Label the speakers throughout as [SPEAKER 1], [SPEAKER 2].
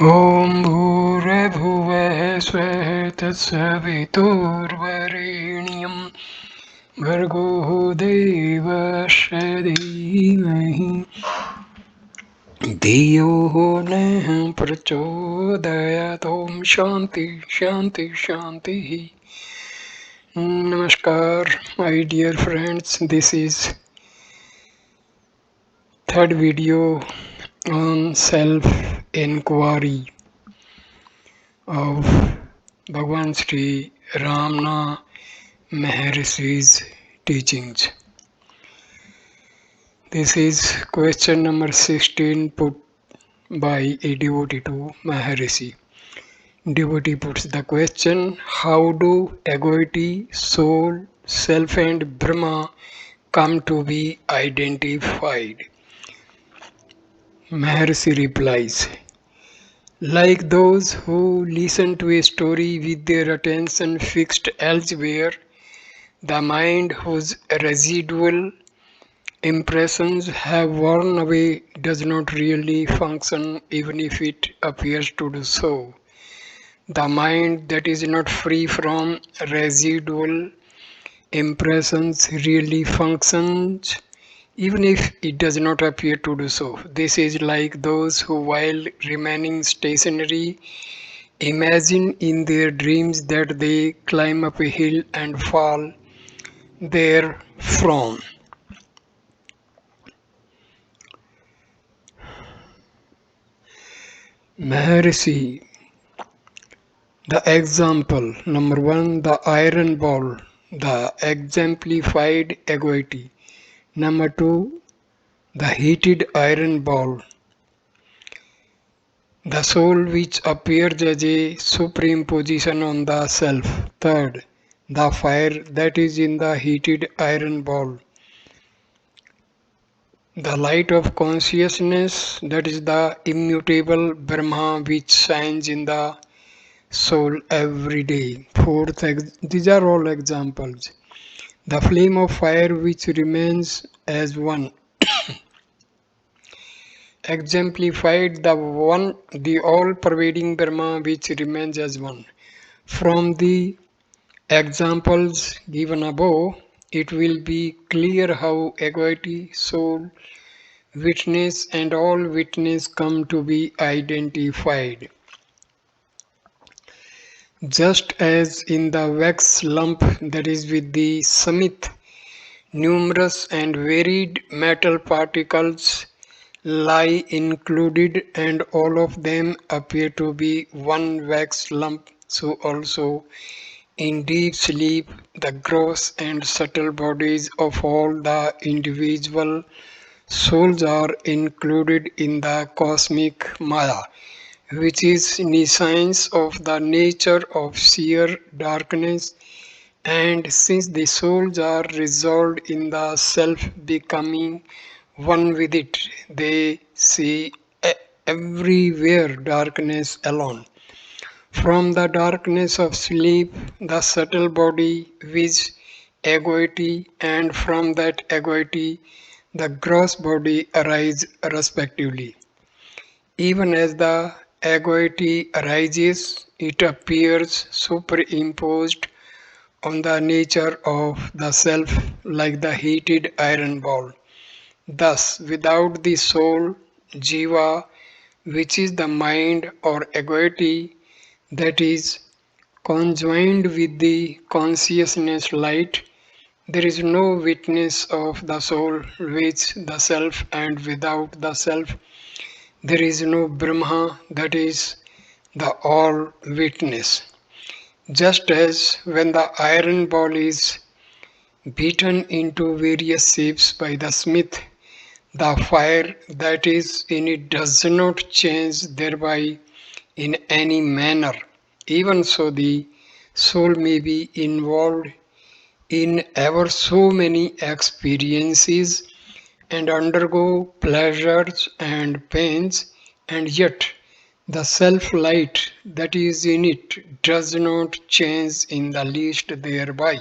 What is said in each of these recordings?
[SPEAKER 1] ॐ भूर्भुवः स्वः तत्सवितुर्वरेण्यं भर्गो देवस्य धीमहि धियो नः प्रचोदयात्। ॐ शांति शांति शांति। Namaskar, my dear friends. This is third video on self-inquiry of Bhagwan Sri Ramana Maharshi's teachings. This is question number 16 put by a devotee to Maharshi. Devotee puts the question: how do egoity, soul, self and Brahma come to be identified? Maharshi replies, like those who listen to a story with their attention fixed elsewhere, the mind whose residual impressions have worn away does not really function even if it appears to do so. The mind that is not free from residual impressions really functions even if it does not appear to do so. This is like those who, while remaining stationary, imagine in their dreams that they climb up a hill and fall therefrom. Maharshi, the example. Number one, the iron ball, the exemplified egoity. Number two, the heated iron ball, the soul which appears as a supreme position on the self. Third, the fire that is in the heated iron ball, the light of consciousness that is the immutable Brahma which shines in the soul every day. Fourth, these are all examples. The flame of fire which remains as one, exemplified the all-pervading Brahma which remains as one. From the examples given above, it will be clear how egoity, soul, witness and all witness come to be identified. Just as in the wax lump that is with the smith, numerous and varied metal particles lie included and all of them appear to be one wax lump, so also in deep sleep the gross and subtle bodies of all the individual souls are included in the cosmic Maya, which is nescience of the nature of sheer darkness, and since the souls are resolved in the self becoming one with it, they see everywhere darkness alone. From the darkness of sleep, the subtle body which egoity, and from that egoity, the gross body arise respectively. Even as the egoity arises, it appears superimposed on the nature of the self like the heated iron ball. Thus, without the soul, jiva, which is the mind or egoity that is conjoined with the consciousness light, there is no witness of the soul which the self, and without the self there is no Brahma that is the all witness. Just as when the iron ball is beaten into various shapes by the smith, the fire that is in it does not change thereby in any manner. Even so, the soul may be involved in ever so many experiences and undergo pleasures and pains, and yet the self-light that is in it does not change in the least thereby.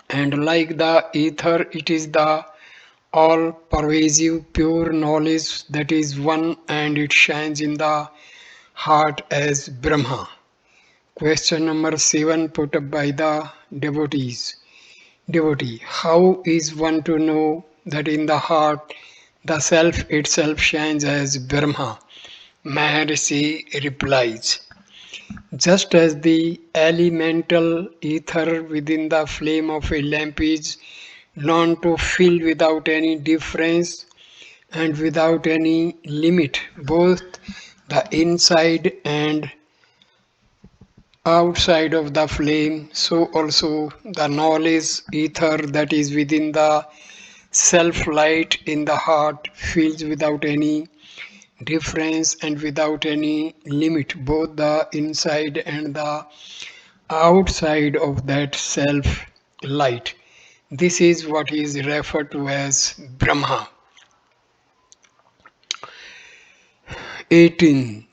[SPEAKER 1] And like the ether, it is the all pervasive, pure knowledge that is one and it shines in the heart as Brahma. Question number 7 put up by the devotees. Devotee, how is one to know that in the heart the self itself shines as Brahma? Maharshi replies, just as the elemental ether within the flame of a lamp is known to fill without any difference and without any limit, both the inside and outside of the flame, so also the knowledge ether that is within the self light in the heart fills without any difference and without any limit, both the inside and the outside of that self light. This is what is referred to as Brahma. 18.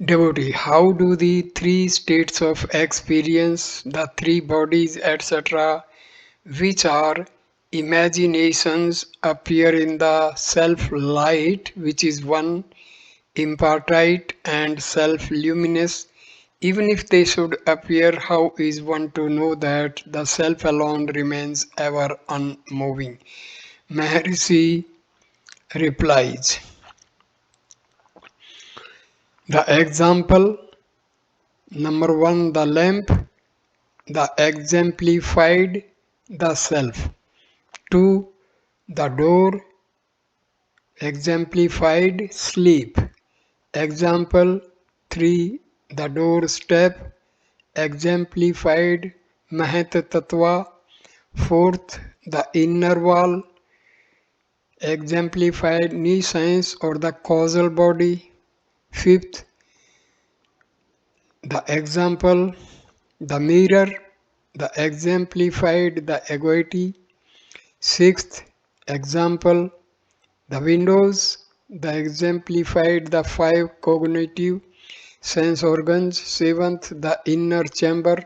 [SPEAKER 1] Devotee, how do the three states of experience, the three bodies, etc., which are imaginations, appear in the self light, which is one, impartite, and self luminous? Even if they should appear, how is one to know that the self alone remains ever unmoving? Maharshi replies, the example number one, the lamp, the exemplified the self. 2. The door, exemplified sleep. Example 3. The doorstep, exemplified Mahat Tattva. 4th. The inner wall, exemplified nescience or the causal body. 5th. The example, the mirror, the exemplified the egoity. 6th. Example, the windows, the exemplified the five cognitive sense organs. 7th, the inner chamber,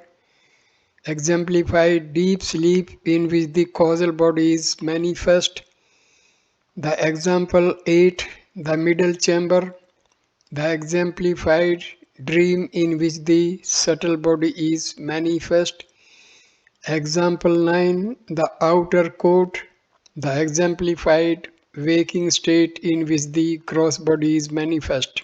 [SPEAKER 1] exemplified deep sleep in which the causal body is manifest. The example 8, the middle chamber, the exemplified dream in which the subtle body is manifest. Example 9, the outer court, the exemplified waking state in which the gross body is manifest.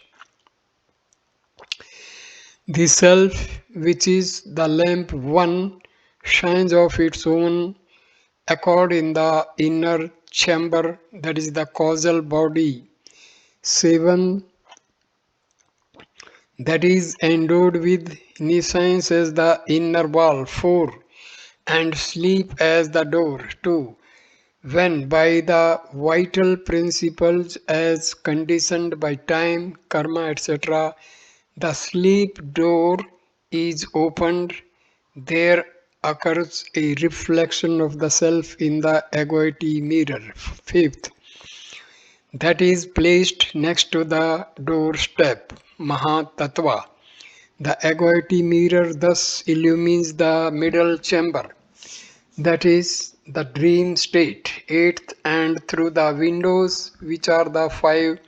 [SPEAKER 1] The self, which is the lamp one, shines of its own accord in the inner chamber, that is the causal body. 7. That is endowed with nescience as the inner wall. 4. And sleep as the door. 2. When by the vital principles as conditioned by time, karma, etc., the sleep door is opened, there occurs a reflection of the self in the egoity mirror. 5th, that is placed next to the doorstep, Mahatattva. The egoity mirror thus illumines the middle chamber, that is the dream state. 8th, and through the windows, which are the five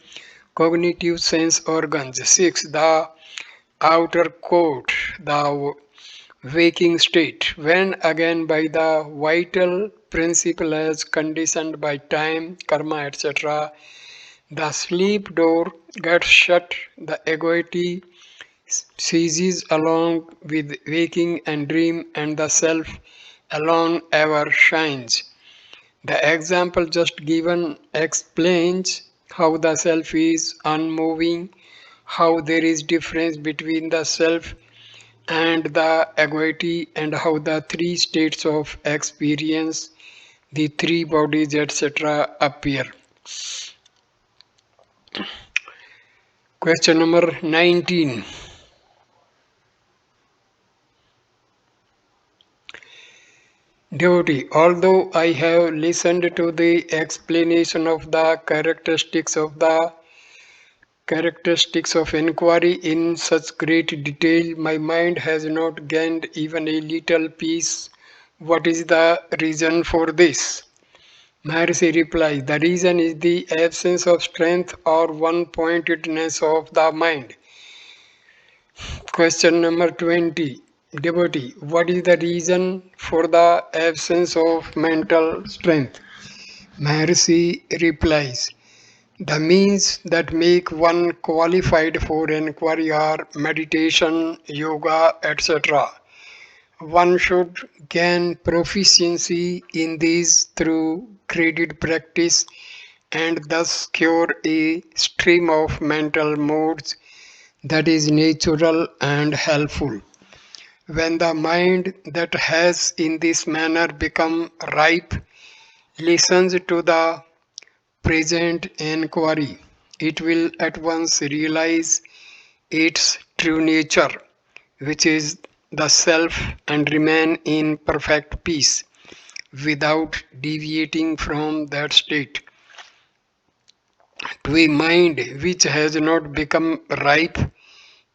[SPEAKER 1] cognitive sense organs. 6th, the outer court, the waking state, when again by the vital principle as conditioned by time, karma, etc., the sleep door gets shut, the egoity ceases along with waking and dream, and the self alone ever shines. The example just given explains how the self is unmoving, how there is difference between the self and the egoity, and how the three states of experience, the three bodies, etc., appear. Question number 19. Devotee, although I have listened to the explanation of the characteristics of inquiry in such great detail, my mind has not gained even a little peace. What is the reason for this? Maharshi replies, the reason is the absence of strength or one-pointedness of the mind. Question number 20. Devotee, what is the reason for the absence of mental strength? Maharshi replies, the means that make one qualified for inquiry are meditation, yoga, etc. One should gain proficiency in these through graded practice and thus cure a stream of mental modes that is natural and helpful. When the mind that has in this manner become ripe listens to the present inquiry, it will at once realize its true nature, which is the self, and remain in perfect peace without deviating from that state. To a mind which has not become ripe,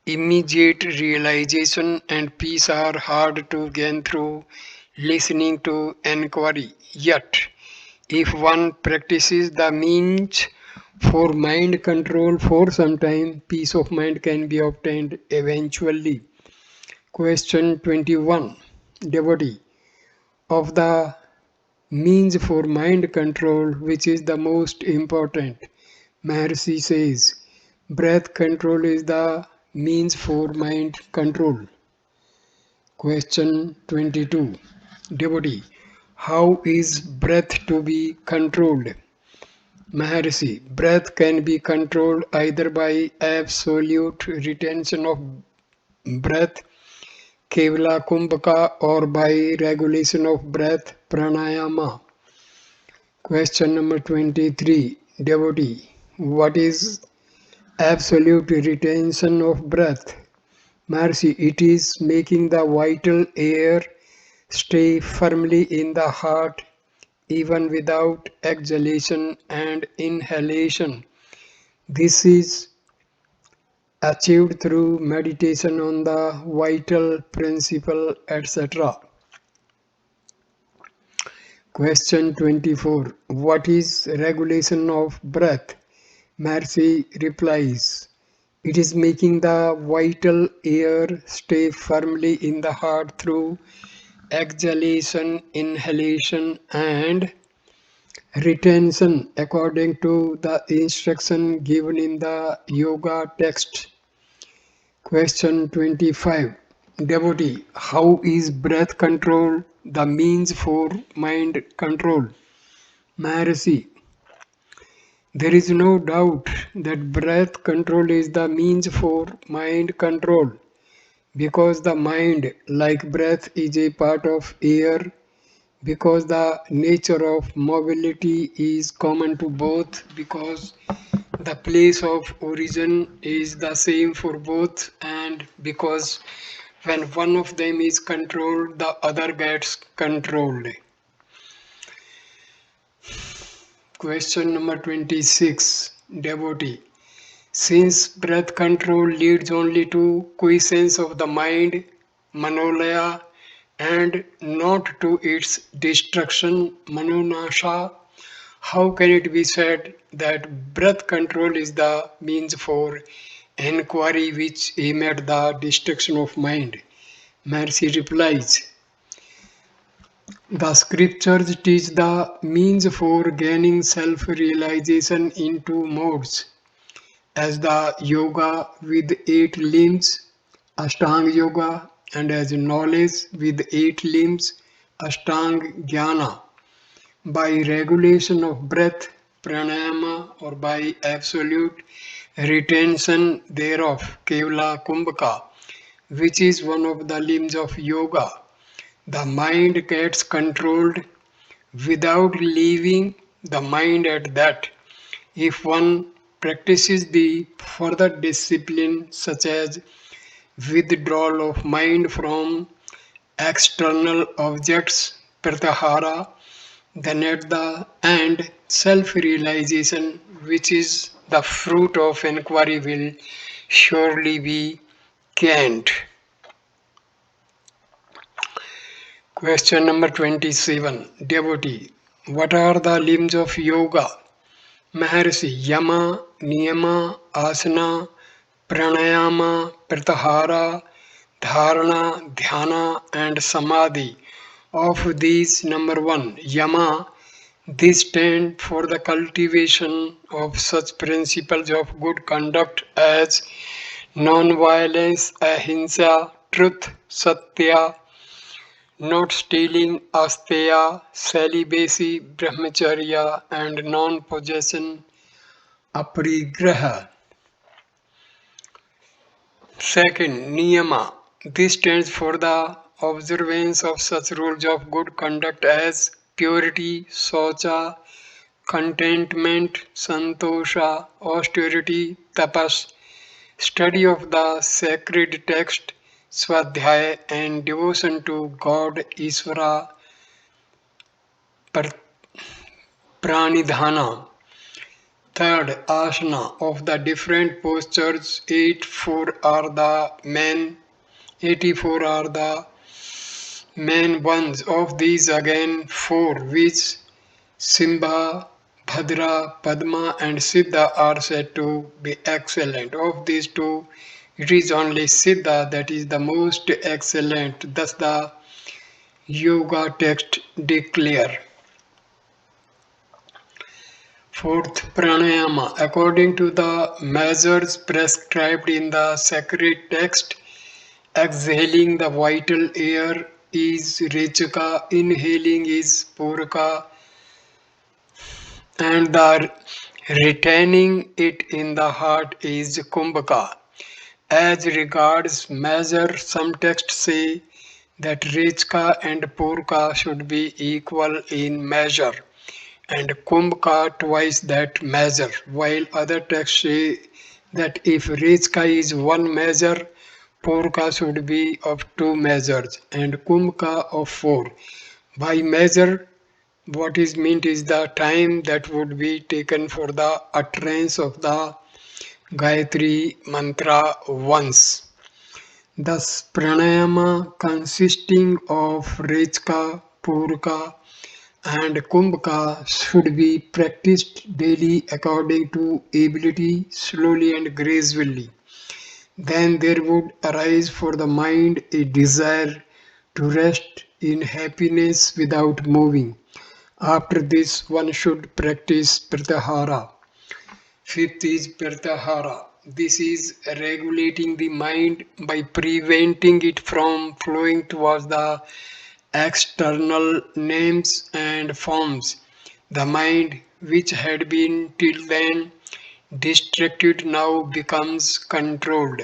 [SPEAKER 1] immediate realization and peace are hard to gain through listening to inquiry. Yet, if one practices the means for mind control for some time, peace of mind can be obtained eventually. Question 21. Devotee, of the means for mind control, which is the most important? Maharshi says, breath control is the means for mind control. Question 22. Devotee, how is breath to be controlled? Maharshi, breath can be controlled either by absolute retention of breath, Kevala Kumbhaka, or by regulation of breath, pranayama. Question number 23. Devotee, what is absolute retention of breath? Maharshi, it is making the vital air stay firmly in the heart even without exhalation and inhalation. This is achieved through meditation on the vital principle, etc. Question 24. What is regulation of breath? Maharshi replies, it is making the vital air stay firmly in the heart through exhalation, inhalation, and retention according to the instruction given in the yoga text. Question 25. Devotee, how is breath control the means for mind control? Maharshi, there is no doubt that breath control is the means for mind control because the mind, like breath, is a part of air, because the nature of mobility is common to both, because the place of origin is the same for both, and because when one of them is controlled, the other gets controlled. Question number 26. Devotee, since breath control leads only to quiescence of the mind, manolaya, and not to its destruction, manonasha, how can it be said that breath control is the means for inquiry which aim at the destruction of mind? Maharshi replies, the scriptures teach the means for gaining self-realization in two modes, as the yoga with 8 limbs, Ashtanga Yoga, and as knowledge with 8 limbs, Ashtanga Jnana, by regulation of breath, pranayama, or by absolute retention thereof, Kevala Kumbhaka, which is one of the limbs of yoga. The mind gets controlled without leaving the mind at that. If one practices the further discipline such as withdrawal of mind from external objects, pratyahara, then at the end self-realization, which is the fruit of inquiry, will surely be gained. Question number 27. Devotee, What are the limbs of yoga? Maharshi, Yama, Niyama, Asana, Pranayama, Pratyahara, Dharana, Dhyana, and Samadhi. Of these, number one, Yama, these stand for the cultivation of such principles of good conduct as non-violence, ahimsa, truth, satya, not stealing, asteya, celibacy, brahmacharya, and non-possession, aparigraha. Second, niyama. This stands for the observance of such rules of good conduct as purity, socha, contentment, santosha, austerity, tapas, study of the sacred text, swadhyaya, and devotion to God, Isvara, pranidhana. Third, asana of the different postures, 84 are the main 84 are the main ones. Of these again, four which Simbha, Bhadra, Padma, and Siddha are said to be excellent. Of these two, it is only Siddha that is the most excellent. Thus, the Yoga text declare. Fourth, pranayama. According to the measures prescribed in the sacred text, exhaling the vital air is Rechaka, inhaling is Puraka, and the retaining it in the heart is Kumbhaka. As regards measure, some texts say that Rechka and Purka should be equal in measure, and Kumbhaka twice that measure, while other texts say that if Rechka is one measure, Purka should be of two measures, and Kumbhaka of four. By measure, what is meant is the time that would be taken for the utterance of the Gayatri mantra once. Thus, pranayama consisting of Rechka, Purka, and Kumbhaka should be practiced daily according to ability, slowly and gradually. Then there would arise for the mind a desire to rest in happiness without moving. After this, one should practice pratyahara. Fifth is pratyahara. This is regulating the mind by preventing it from flowing towards the external names and forms. The mind, which had been till then distracted, now becomes controlled.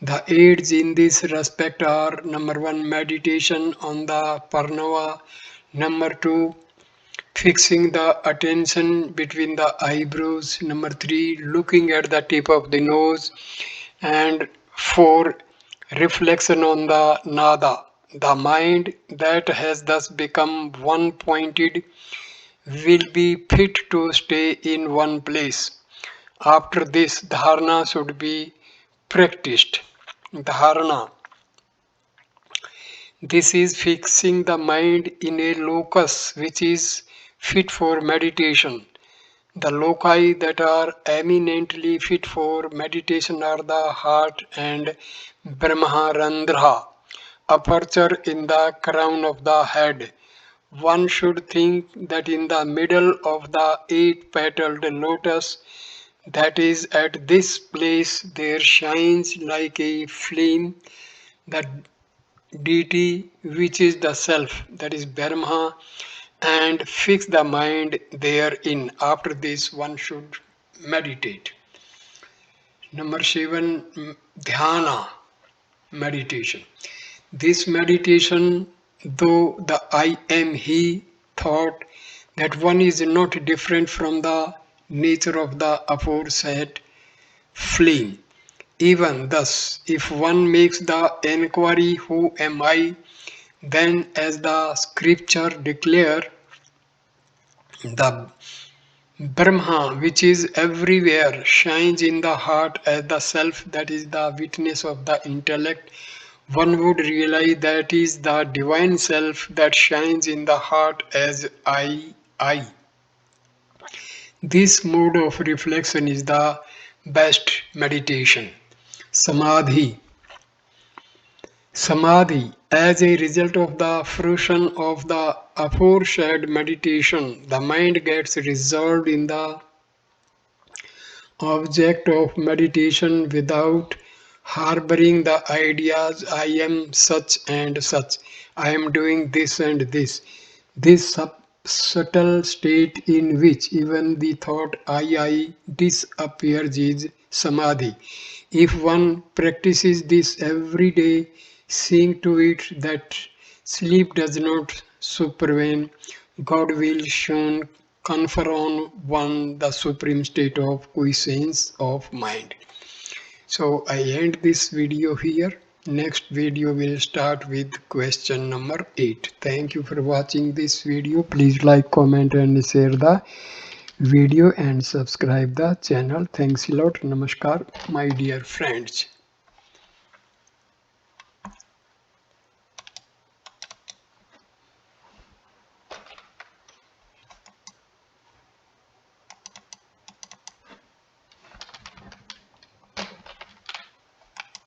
[SPEAKER 1] The aids in this respect are number one, meditation on the Parnava, number two, fixing the attention between the eyebrows, number three, looking at the tip of the nose, and four, reflection on the nada. The mind that has thus become one pointed will be fit to stay in one place. After this, dharana should be practiced. Dharana. This is fixing the mind in a locus which is fit for meditation. The loci that are eminently fit for meditation are the heart and Brahmarandhra, aperture in the crown of the head. One should think that in the middle of the eight-petaled lotus, that is, at this place, there shines like a flame the deity, which is the self, that is Brahma, and fix the mind therein. After this, one should meditate. Number seven, dhyana meditation. This meditation, though the I am he thought that one is not different from the nature of the aforesaid flame. Even thus, if one makes the enquiry, who am I? Then, as the scripture declare, the Brahma, which is everywhere, shines in the heart as the self, that is the witness of the intellect. One would realize that is the divine self that shines in the heart as I I. This mode of reflection is the best meditation. Samadhi. Samadhi. As a result of the fruition of the aforesaid meditation, the mind gets resolved in the object of meditation without harboring the ideas I am such and such, I am doing this and this. This subtle state in which even the thought I disappears is samadhi. If one practices this every day, seeing to it that sleep does not supervene, God will soon confer on one the supreme state of quiescence of mind. So I end this video here. Next video will start with question number 8. Thank you for watching this video. Please like, comment and share the video and subscribe the channel. Thanks a lot. Namaskar, my dear friends.